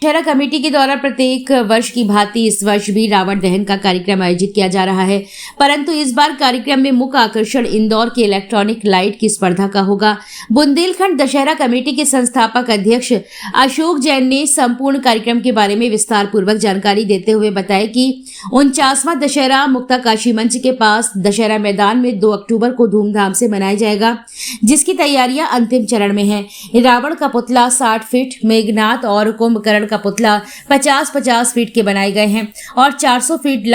Dussehra committee के द्वारा प्रत्येक वर्ष की भांति इस वर्ष भी रावण दहन का कार्यक्रम आयोजित किया जा रहा है, परंतु इस बार कार्यक्रम में मुख्य आकर्षण इंदौर की इलेक्ट्रॉनिक लाइट की स्पर्धा का होगा। बुंदेलखंड दशहरा कमेटी के संस्थापक अध्यक्ष अशोक जैन ने संपूर्ण कार्यक्रम के बारे में विस्तार पूर्वक जानकारी देते हुए बताया कि 49वां दशहरा मुक्ताकाशी मंच के पास दशहरा मैदान में 2 अक्टूबर को धूमधाम से मनाया जाएगा, जिसकी तैयारियां अंतिम चरण में है। रावण का पुतला 60 फीट, मेघनाथ और कुंभकर्ण का पुतला 50-50 फीट के बनाए गए हैं और 400 फीट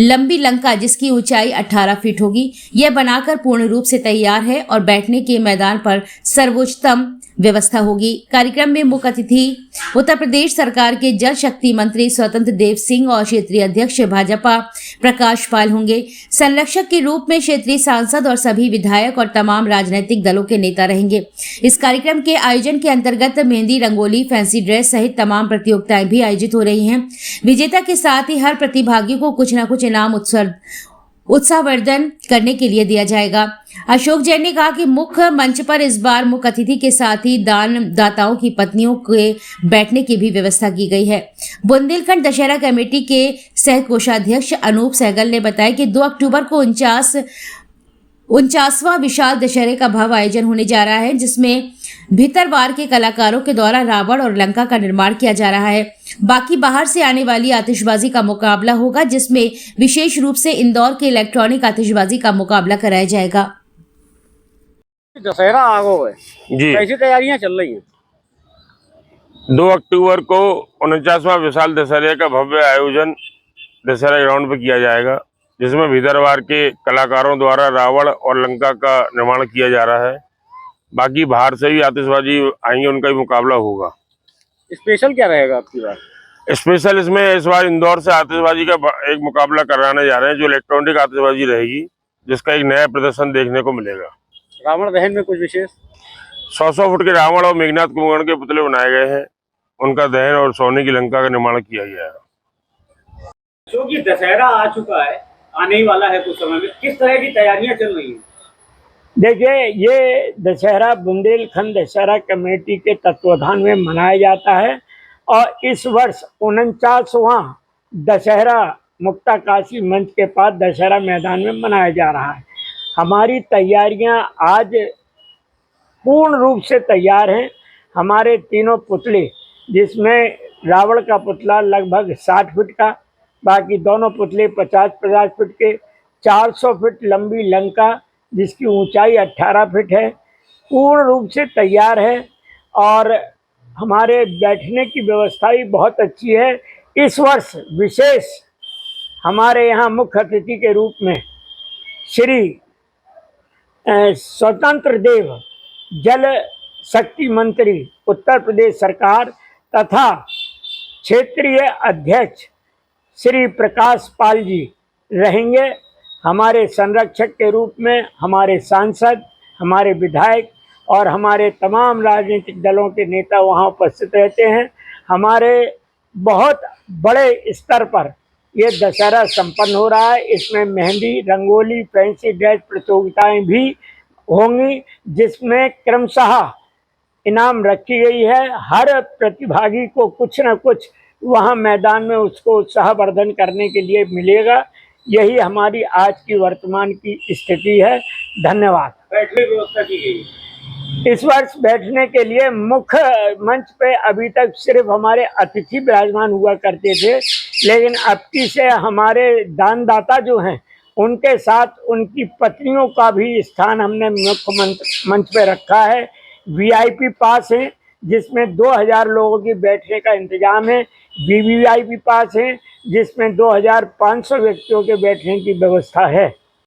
लंबी लंका जिसकी ऊंचाई 18 फीट होगी, यह बनाकर पूर्ण रूप से तैयार है और बैठने के मैदान पर सर्वोच्चतम व्यवस्था होगी। कार्यक्रम में मुख्य अतिथि उत्तर प्रदेश सरकार के जल शक्ति मंत्री स्वतंत्र देव सिंह और क्षेत्रीय अध्यक्ष भाजपा प्रकाश पाल होंगे। संरक्षक के रूप में क्षेत्रीय सांसद और सभी विधायक और तमाम राजनीतिक दलों के नेता रहेंगे। इस कार्यक्रम के आयोजन के अंतर्गत मेहंदी, रंगोली, फैंसी ड्रेस सहित तमाम प्रतियोगिताएं भी आयोजित हो रही हैं। विजेता के साथ ही हर प्रतिभागी को कुछ न कुछ इनाम उत्साहवर्धन करने के लिए दिया जाएगा। अशोक जैन ने कहा कि मुख्य मंच पर इस बार मुख्य अतिथि के साथ ही दाताओं की पत्नियों के बैठने की भी व्यवस्था की गई है। बुंदेलखंड दशहरा कमेटी के सह कोषाध्यक्ष अनूप सहगल ने बताया कि 2 अक्टूबर को 49वां विशाल दशहरे का भव्य आयोजन होने जा रहा है, जिसमें भीतरवार के कलाकारों के द्वारा रावण और लंका का निर्माण किया जा रहा है। बाकी बाहर से आने वाली आतिशबाजी का मुकाबला होगा, जिसमें विशेष रूप से इंदौर के इलेक्ट्रॉनिक आतिशबाजी का मुकाबला कराया जाएगा। दशहरा आ गया है जी, कैसी तैयारियां चल रही हैं? 2 अक्टूबर को 49वां विशाल दशहरे का भव्य आयोजन दशहरा ग्राउंड पर किया जाएगा, जिसमें भीतरवार के कलाकारों द्वारा रावण और लंका का निर्माण किया जा रहा है। बाकी बाहर से भी आतिशबाजी आएंगे, उनका भी मुकाबला होगा। स्पेशल क्या रहेगा आपकी बार? स्पेशल इसमें इस बार इंदौर से आतिशबाजी का एक मुकाबला कराने जा रहे हैं, जो इलेक्ट्रॉनिक आतिशबाजी रहेगी, जिसका एक नया प्रदर्शन देखने को मिलेगा। रावण दहन में कुछ विशेष? 100 फुट के रावण और मेघनाथ कुंभकर्ण के पुतले बनाए गए हैं, उनका दहन और सोने की लंका का निर्माण किया गया है। क्योंकि दशहरा आ चुका है, आने ही वाला है कुछ समय में, किस तरह की तैयारियां चल रही हैं? देखिए, ये दशहरा बुंदेलखंड दशहरा कमेटी के तत्वाधान में मनाया जाता है और इस वर्ष 49वां दशहरा मुक्ताकाशी मंच के पास दशहरा मैदान में मनाया जा रहा है। हमारी तैयारियां आज पूर्ण रूप से तैयार हैं। हमारे तीनों पुतले, जिसमें रावण का पुतला लगभग 60 फीट का, बाकी दोनों पुतले 50-50 फीट के, 400 फीट लंबी लंका जिसकी ऊंचाई 18 फीट है, पूर्ण रूप से तैयार है और हमारे बैठने की व्यवस्था भी बहुत अच्छी है। इस वर्ष विशेष हमारे यहाँ मुख्य अतिथि के रूप में श्री स्वतंत्र देव जल शक्ति मंत्री उत्तर प्रदेश सरकार तथा क्षेत्रीय अध्यक्ष श्री प्रकाश पाल जी रहेंगे। हमारे संरक्षक के रूप में हमारे सांसद, हमारे विधायक और हमारे तमाम राजनीतिक दलों के नेता वहां उपस्थित रहते हैं। हमारे बहुत बड़े स्तर पर ये दशहरा संपन्न हो रहा है। इसमें मेहंदी, रंगोली, फैंसी ड्रेस प्रतियोगिताएं भी होंगी, जिसमें क्रमशः इनाम रखी गई है। हर प्रतिभागी को कुछ न कुछ वहां मैदान में उसको उत्साहवर्धन करने के लिए मिलेगा। यही हमारी आज की वर्तमान की स्थिति है। धन्यवाद। बैठने की व्यवस्था की गई इस वर्ष बैठने के लिए मुख्य मंच पे अभी तक सिर्फ हमारे अतिथि विराजमान हुआ करते थे, लेकिन अब की से हमारे दानदाता जो हैं उनके साथ उनकी पत्नियों का भी स्थान हमने मुख्य मंच पे रखा है। वीआईपी पास है, जिसमें 2000 लोगों की बैठने का इंतजाम है। वीवीआईपी पास है, जिसमें 2500 व्यक्तियों के बैठने की व्यवस्था है।